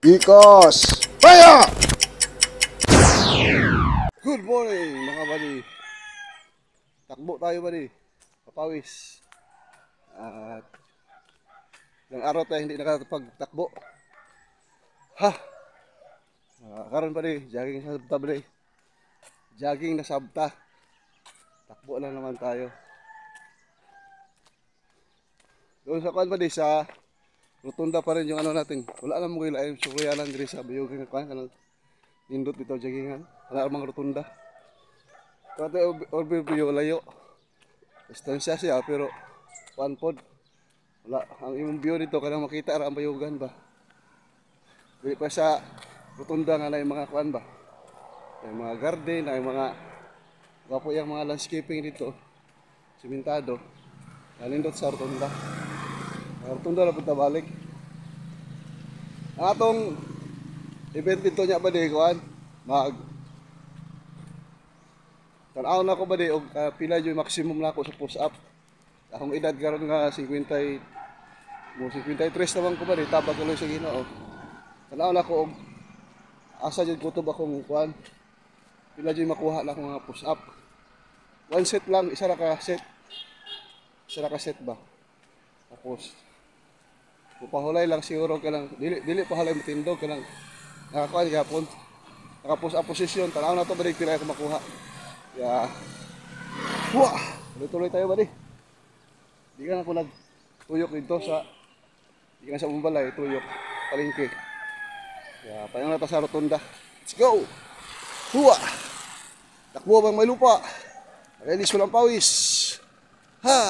Ikos! Fire! Good morning mga buddy. Takbo tayo buddy. Papawis. At ilang araw tayo hindi nakapagtakbo. Ha! Karon buddy, jogging sa sabta buddy. Jogging na sabta. Takbo lang naman tayo. Doon sa kuan buddy, sa rotunda pa rin yung ano natin. Wala lang mo kailan ay sukriyanan diri sa bayogin na kuan kanang nindot bitaw joggingan. Wala mga rotunda. Kate overview layo. Distansya siya pero kuan pod. Wala ang imong view dito kanang makita ra ang bayogan ba. Dili pa sa rotunda nga na yung mga kuan ba. Yung mga garden, ay mga wapo yung mga landscaping dito. Simentado. Nalindot sa rotunda. Rotunda na punta balik. Ang atong event dito niya ba di kuan? Tanaw na ko ba di og pila yung maximum na ako sa push up. Akong edad karon nga 53 naman ko ba di tabag ko sa Ginoo. Tanaw na ko og asa jud kutob akong kuan. Pila yung makuha na akong mga push up. One set lang, isa ra ka set. Isa ra ka set ba? Tapos pupahulay lang siguro ka lang dili pahulay matindog ka lang nakakuan gapon nakapos ang posisyon tanaw na to balik pila ako makuha ya tuloy tayo ba di ka na ako nagtuyok dito sa di ka na sa umbalay tuyok palengke ya paano na ta sa rotunda, let's go huwa takbo bang may lupa release walang pawis ha.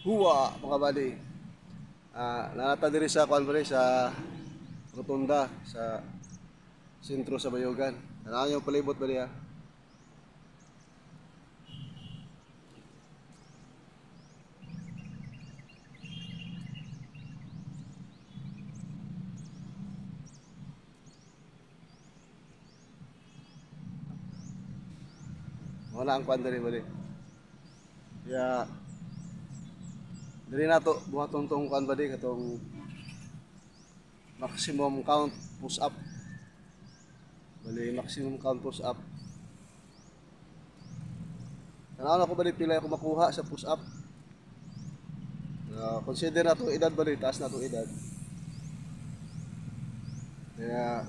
Huwa mga buddy. Nanata diri sa kuan sa rotunda sa sentro sa Bayogan. Tanaw yung palibot bali ha. Wala ang kuan diri bali. Ya dili na to buhaton tong kuan badi katong maximum count push up. Bali maximum count push up. Tanaw na ko bali pila ako makuha sa push up. Consider na to edad bali taas na to edad. Kaya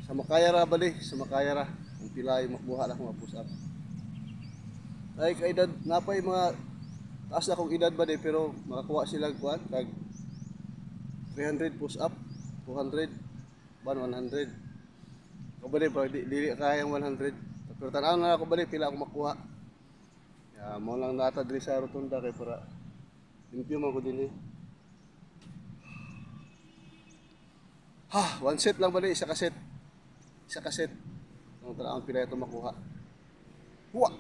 sa makaya ra bali, sa makaya ra ang pila ay makuha na ko push up. Ay kaedad napay mga taas na akong edad ba di pero makakuha sila kuan kag 300 push up, 200, 100. Ko ba di dili kayang 100. Pero tanaw na ako ba di pila ako makuha. Ya mo lang nata diri sa rotunda kay para limpyo man ko dinhi. Ha, one set lang ba di isa ka set. Isa ka set. Ang tanaw pila ito makuha. Huwa.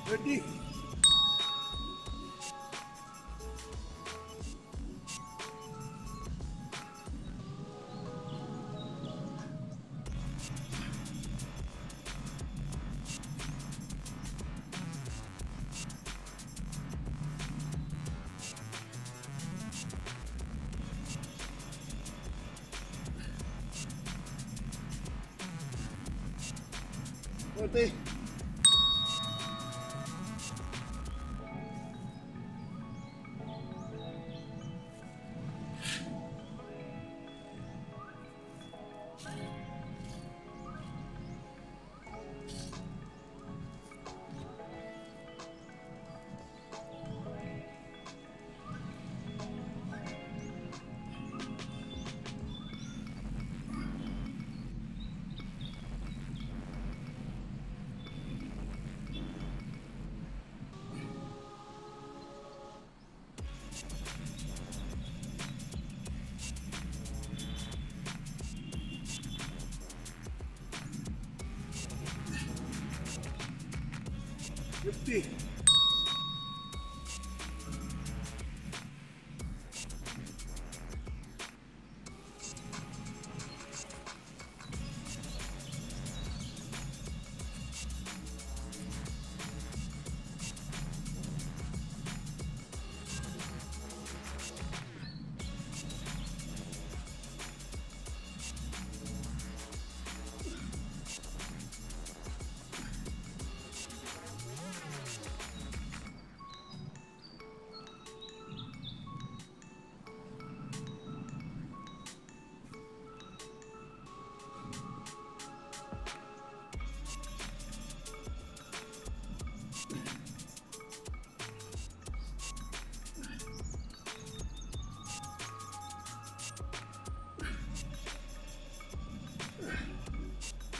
30. Forty. 50.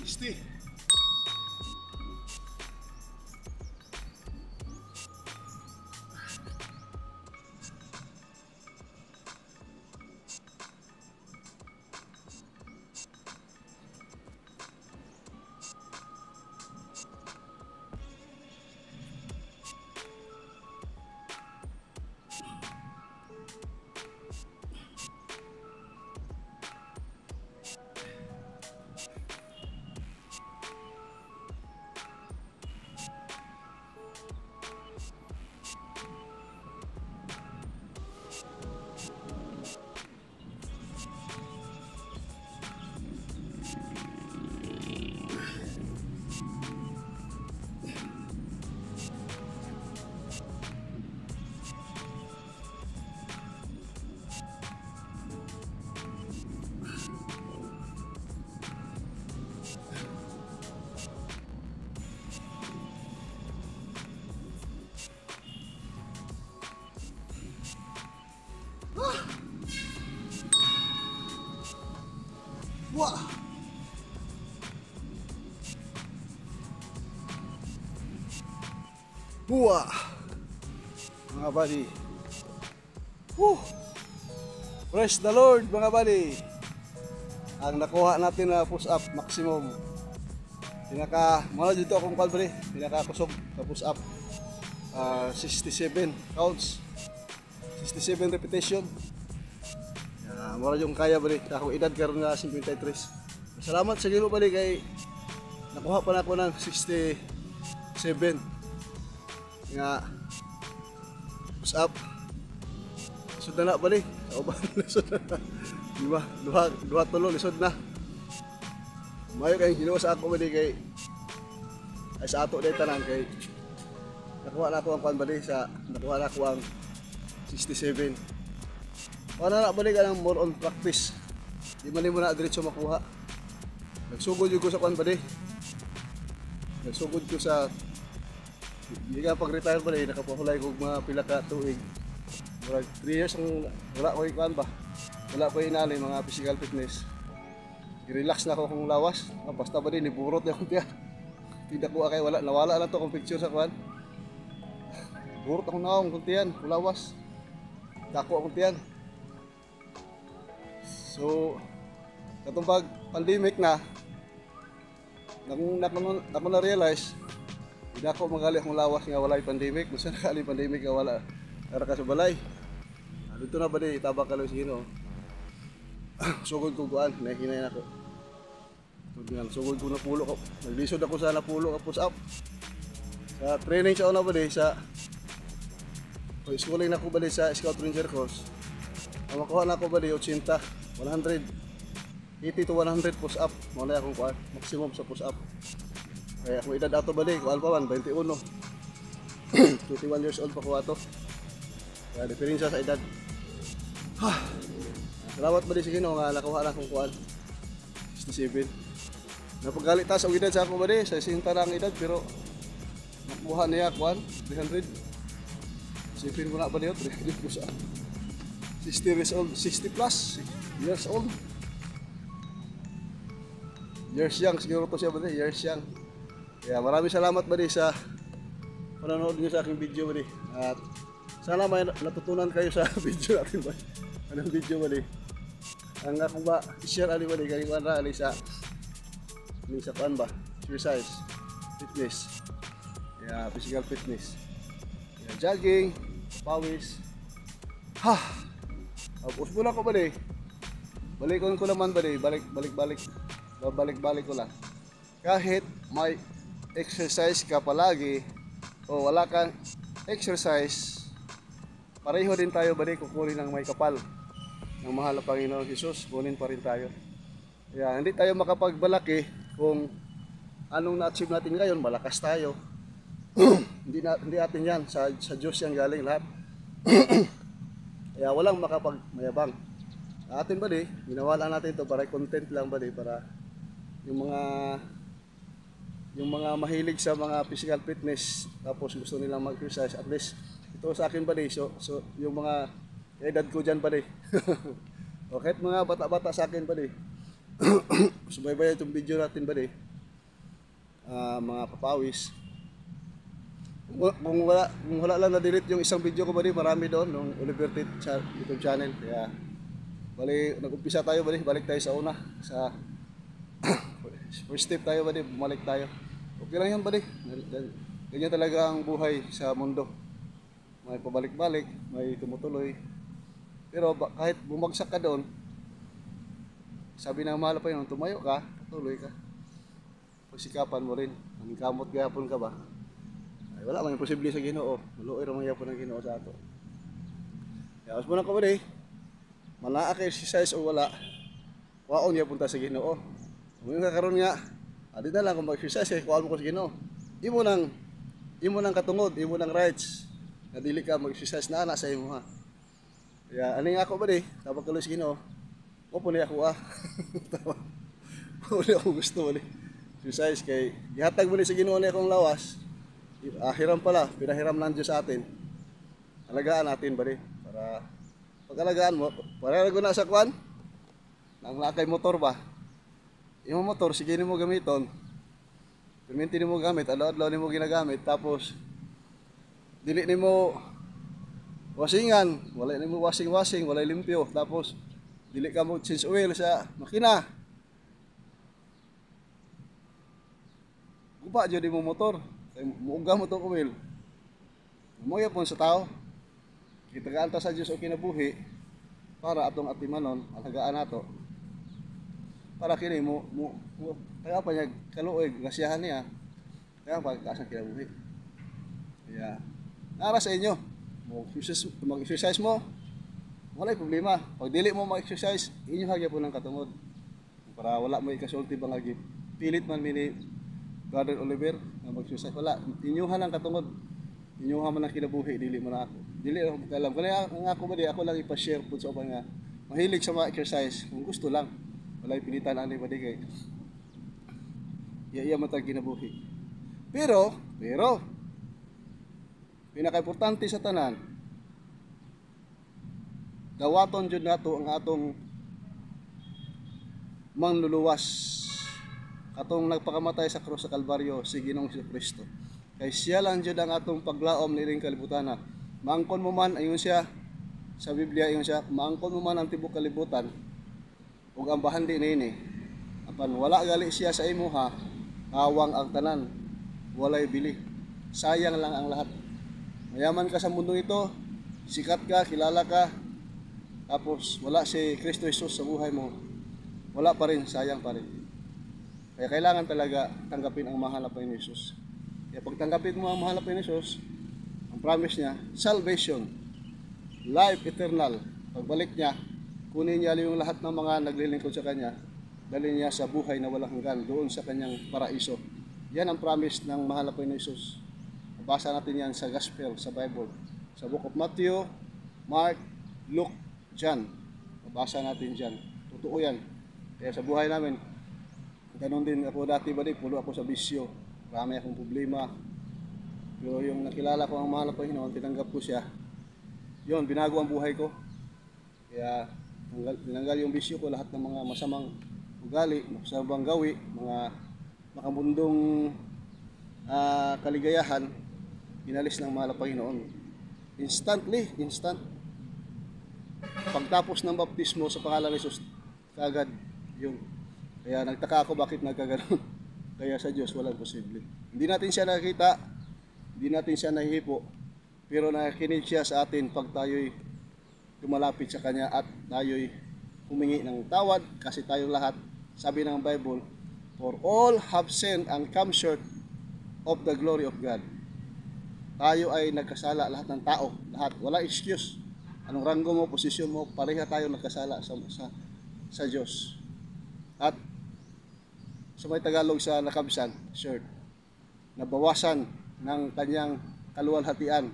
Isti. Wah. Wah. Mga buddy. Whew. Praise the Lord mga buddy. Ang nakuha natin na push up maximum. Mala dito akong kalbre. Kusog na push up. 67 counts. 67 repetition. Mura yung kaya balik akong edad karon nga 53. Salamat sa Ginoo balik kay nakuha pa na ako ng 67 nga push up. Lisod na balik sa uban. Lisod na, diba? Duha tulo lisod na. Mayo kay Ginoo sa ako balik kay ay sa ato dito tanan kay nakuha na ako ang pan balik sa nakuha na ako ang 67. Wala na balik ka ng more on practice. Di man mo na diretso makuha. Nagsugod yung ko sa kwan ba di? Nagsugod ko sa hindi ka pag-retire ba di? Nakapahulay ko mga pila ka tuig. Murag 3 years ang wala ko ikwan ba? Wala ko inali mga physical fitness. I-relax na ako kung lawas. Basta ba di? Niburot na akong tiyan. Tidak ko akay wala. Nawala lang to kung picture sa kwan. Burot akong naong kung tiyan. Lawas. Dako akong tiyan. So, katong pag pandemic na, ako na-realize, Hindi ako magali akong lawas nga walay pandemic. Basta nakali pandemic nga wala. Tara ka sa balay. Dito na ba di itabak ka lang sino. Sugod ko kuan, nahinay na ako. Sugod ko na pulo ko. Naglisod ako sa napulo ka push up. Sa training sa una ba di sa schooling na ko ba di sa Scout Ranger course. Ang makuha na ako ba di 80, 100. 80 to 100 push up. Muna akong kuan, maximum sa push up. Kaya kung edad ato ba di, kuan pa man, 21. 21 years old pa ko ato. Kaya diferensya sa edad. Salamat ba di sa Ginoo nga nakuha na akong kuan. 67. Napagalit ta sa edad sa ako ba di, sa 60 na ang edad pero nakuha niya kuan 300. Sipin ko na ba di 300 push up. 60 years old, 60 plus years old. Years young, siguro to siya ba di, years young. Kaya maraming salamat ba di sa panonood niyo sa aking video ba di. At sana may natutunan kayo sa video natin ba. Anong video ba di. Ang ako ba, share ali ba di, kayo ba ali sa kuan ba, exercise, fitness. Kaya physical fitness. Kaya jogging, pawis. Tapos muna ko ba di. Balikon ko naman ba di, balik ko lang. Kahit may exercise ka palagi o wala kang exercise, pareho din tayo ba di kukunin ng may kapal ng mahal na Panginoon Jesus, kunin pa rin tayo. Kaya hindi tayo makapagbalaki kung anong na-achieve natin ngayon, malakas tayo. hindi natin yan, sa Diyos yan galing lahat. Kaya walang makapagmayabang. Sa atin ba di, ginawa lang natin ito para content lang ba di, para yung mga mahilig sa mga physical fitness tapos gusto nilang mag-exercise, at least ito sa akin ba di, so yung mga edad ko dyan ba di. O kahit mga bata-bata sa akin ba di, subaybay itong video natin ba di, mga papawis. Kung wala lang na-delete yung isang video ko ba di, marami doon nung Liberty YouTube channel. Kaya bali, nag-umpisa tayo ba di, balik tayo sa una, sa first step tayo ba di, bumalik tayo. Okay lang yan ba di, ganyan talaga ang buhay sa mundo. May pabalik-balik, may tumutuloy. Pero kahit bumagsak ka doon, sabi ng mahal pa yun, tumayo ka, tuloy ka. Pagsikapan mo rin, ang kamot gayapon ka ba? Ay, wala man yung posible sa Ginoo. Maluoy ra man yapon ang Ginoo sa ato. Kaya muna ko ba di, manaa ka exercise o wala, waon yapon ta sa Ginoo. Kung karon nga, adi na lang kung mag-exercise kay kuan mo ko sa Ginoo. Imo nang katungod, imo nang rights. Na dili ka mag-exercise na sa imo ha. Kaya ani nga ako ba di, tabag ka sa Ginoo. O puni ako Puni ako gusto ba di. Exercise kay gihatag mo ni sa Ginoo ni akong lawas. Hiram pala, pinahiram ng Diyos sa atin. Alagaan natin ba di, para pag-alagaan mo, para na sa kuan. Nang lakay motor ba? Yung motor, sige mo gamiton. Perminti mo gamit, adlaw-adlaw mo ginagamit, tapos dili nimo wasingan, wala nimo washing, wala limpyo, tapos dili ka mo change oil sa makina. Gupa jud mo motor, kay muuga mo tong oil. Mo yapon sa tao. Kitagaan ta sa Dios o kinabuhi para atong atimanon, alagaan nato. Para kini mo kaya pa niya kaluoy gasiyahan niya. Kaya pagkaas ng kinabuhi. Kaya nara sa inyo, mag-exercise mo, walay problema. Pag dili mo mag-exercise, inyo hagya po ng katungod. Para wala mo ikasulti bang agi. Pilit man mini Brother Oliver na mag-exercise. Wala, inyuhan ang katungod. Inyuhan man ang kinabuhi, dili mo na ako. Dili ako alam. Kaya ako ba di, ako lang ipa-share po sa nga. Mahilig sa mga exercise, kung gusto lang. Walay pilitan ani ba di kay. Iya matag kinabuhi. Pero pinaka-importante sa tanan, dawaton jud nato ang atong mangluluwas, katong nagpakamatay sa krus sa Kalbaryo si Ginoong Kristo. Kay siya lang jud ang atong paglaom niring kalibutan. Maangkon mo man ayon siya sa Biblia, ayon siya, maangkon mo man ang tibok kalibutan ug ang bahandi niini. Apan wala gali siya sa imo ha, awang ang tanan, walay bili. sayang lang ang lahat. Mayaman ka sa mundo ito, sikat ka, kilala ka, tapos wala si Kristo Jesus sa buhay mo, wala pa rin, sayang pa rin. Kaya kailangan talaga tanggapin ang mahal na Panginoon Jesus. Kaya pag tanggapin mo ang mahal na Panginoon Jesus, ang promise niya, salvation, life eternal. Pagbalik niya, kunin niya yung lahat ng mga naglilingkod sa Kanya, dalhin niya sa buhay na walang hanggan, doon sa Kanyang paraiso. Yan ang promise ng mahal na Panginoon Jesus. Basa natin yan sa Gospel, sa Bible. Sa Book of Matthew, Mark, Luke, John. Mabasa natin dyan. Totoo yan. Kaya sa buhay namin, ganun din ako dati ba pulo ako sa bisyo. Marami akong problema. Pero yung nakilala ko ang mahal na Panginoon, tinanggap ko siya. Yun, binago ang buhay ko. Kaya tinanggal yung bisyo ko, lahat ng mga masamang ugali, masamang gawi, mga makamundong kaligayahan, inalis ng mahal na Panginoon. Instant. Pagtapos ng baptismo sa pangalan ni Jesus, kagad yun. Kaya nagtaka ako bakit nagkaganon. Kaya sa Diyos walang posible. Hindi natin siya nakikita, hindi natin siya nahihipo, pero nakikinig siya sa atin pag tayo'y tumalapit sa Kanya at tayo'y humingi ng tawad, kasi tayong lahat, sabi ng Bible, for all have sinned and come short of the glory of God. Tayo ay nagkasala, lahat ng tao, lahat, wala excuse. Anong ranggo mo, posisyon mo, pareha tayo nagkasala sa Diyos. At sa may Tagalog sa nakabsan, short, nabawasan ng Kanyang kaluwalhatian.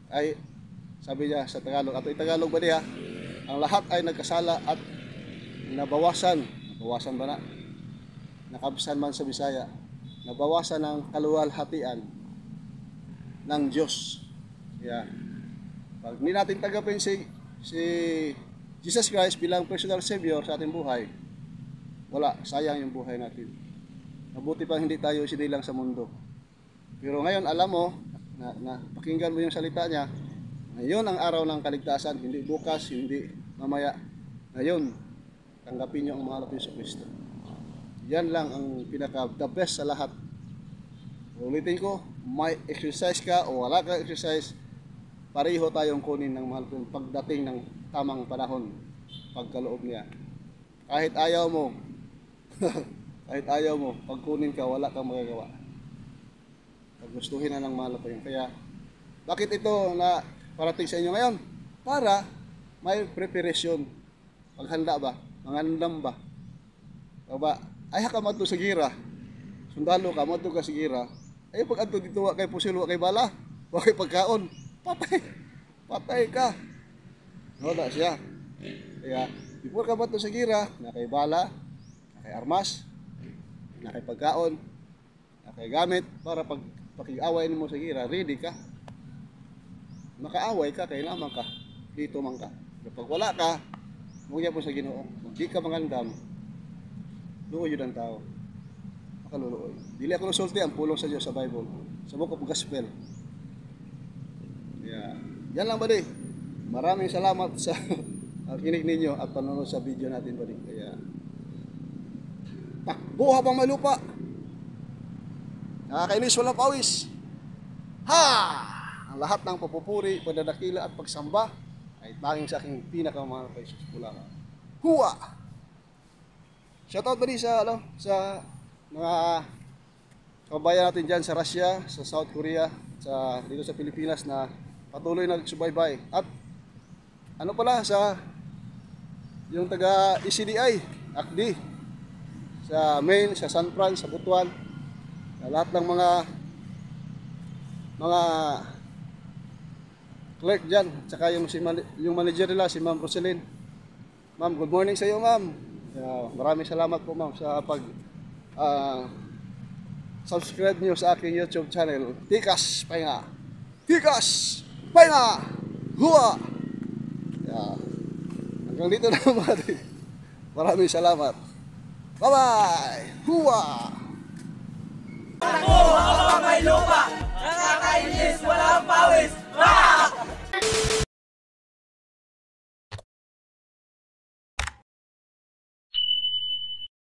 Ay, sabi niya sa Tagalog, ato Tagalog ba niya, ang lahat ay nagkasala at nabawasan ba na? Nakabsan man sa Bisaya, nabawasan ng kaluwalhatian ng Diyos. Kaya, pag hindi natin tanggapin si Jesus Christ bilang personal Savior sa ating buhay, wala, sayang yung buhay natin. Mabuti pang hindi tayo sinilang sa mundo. Pero ngayon, alam mo, na pakinggan mo yung salita niya, ngayon ang araw ng kaligtasan, hindi bukas, hindi mamaya. Ngayon, tanggapin niyo ang mahal na Kristo. Yan lang ang the best sa lahat. Ulitin ko, may exercise ka o wala ka exercise, pareho tayong kunin ng mahal ko pagdating ng tamang panahon, pagkaloob niya. Kahit ayaw mo, pag kunin ka, wala kang magagawa. Paggustuhin na ng mahal ko yun. Kaya, bakit ito na parating sa inyo ngayon? Para may preparation. Paghanda ba? Mangandam ba? Ay ka madto sa gira. Sundalo ka, madto ka sa gira. Ay pag adto dito wa kay pusil, wa kay bala, wa kay pagkaon. Patay ka. No da siya. Kaya before ka madto sa gira, na kay bala, na kay armas, na kay pagkaon, na kay gamit para pag pakig-away nimo sa gira, ready ka. Makaaway ka, kailangan ka. Dito man ka. Kapag wala ka, mugya po sa Ginoo. Di ka mangandam, luoy yun ang tao. Makaluluoy. Dili ako nusulti ang pulong sa Diyos sa Bible. Sa Book of Gospel. Yan lang ba di? Maraming salamat sa kinig ninyo at panonood sa video natin ba di? Kaya takbo habang may lupa. Nakakainis, walang pawis. Ha! Ang lahat ng papupuri, pagdadakila at pagsamba ay tanging sa aking pinakamahal kay Jesus Pulaka. Huwa! Shoutout ba di sa mga kabayan natin dyan sa Russia, sa South Korea, dito sa Pilipinas na patuloy na nagsubaybay. At ano pala sa yung taga ECDI, ACDI, sa Maine, sa San Fran, sa Butuan, sa lahat ng mga clerk dyan, tsaka yung manager nila, si Ma'am Roselyn. Ma'am, good morning sa iyo, ma'am. Maraming salamat po, ma'am, sa subscribe niyo sa aking YouTube channel, Tikas Pahinga. Tikas Pahinga! Huwa! Hanggang dito na naman. Maraming salamat. Bye-bye! Huwa! Ako, mga may lupa, nakakainis!